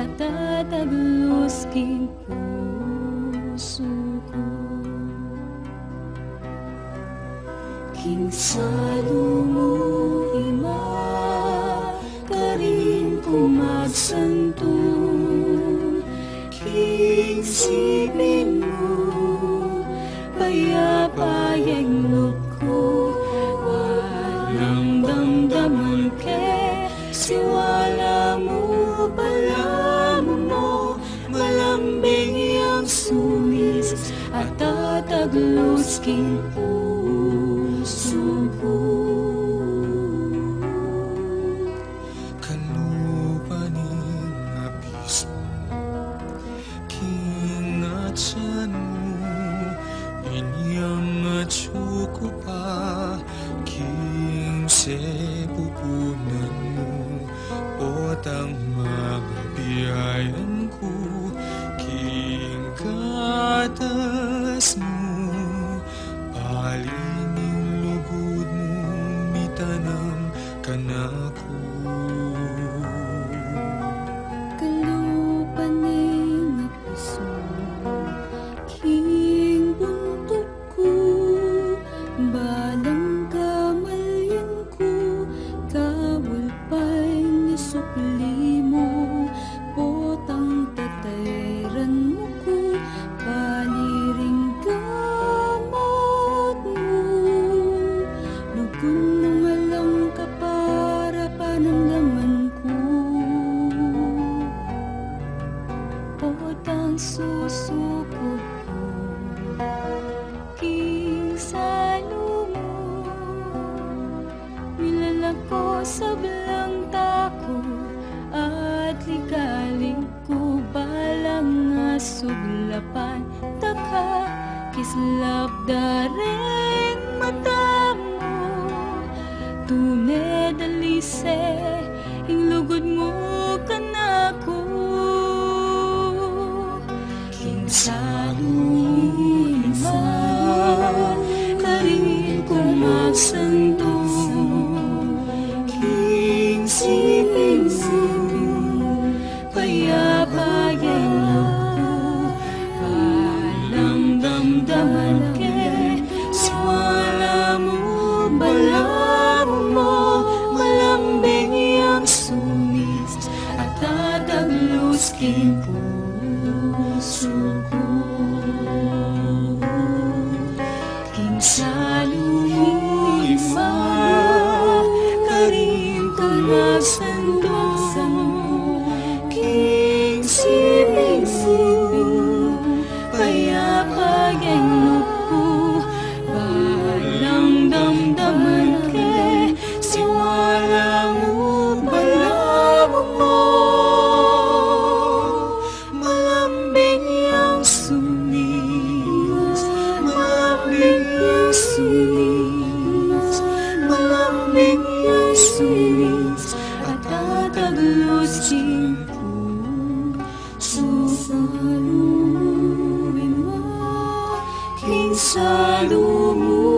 at tataglos king puso ko. King Salomo, Ima, ka rin kumagsantong. King sipin mo, payapa yung loob ko. Walang damdaman ke, siwala mo, palamo mo. Malambing yung sumis at tataglos king puso ko. Kalupaning abismo, king at siyan mo, inyang at syuko pa, king sepupunan mo, otang mga biyayan ko, king katas mo, palining lugod mo, mitanang kanako. Kalupaning puso, king buntok ko, balang kamalayan ko, kawalpay ni supli mo, potang tatayran mo ko, paniring gamot mo, lugon mo malang kapara pananggaman ko. Potang susukot ko, King Salomo, nilalang ko sa belang tako, at ligaling ko balang nga suglapan, taka kislap dareng mata mo, tunay dalise, inglugod mo kanako. King Salomo, ka rin kumagsantong. King sipin mo, payapa yung loob ko. Walang damdaman ke, siwala mo, balamo mo. Malambing yung sumis at tataglos king puso ko. King Salomo, Ima, ka rin kumagsantong. King sipin mo, payapa yung loob ko. Walang damdaman ke, siwala mo, balamo mo. Malambing yung sumis, malambing yung sumis, malambing yung sumis, at tataglos king puso ko. King Salomo,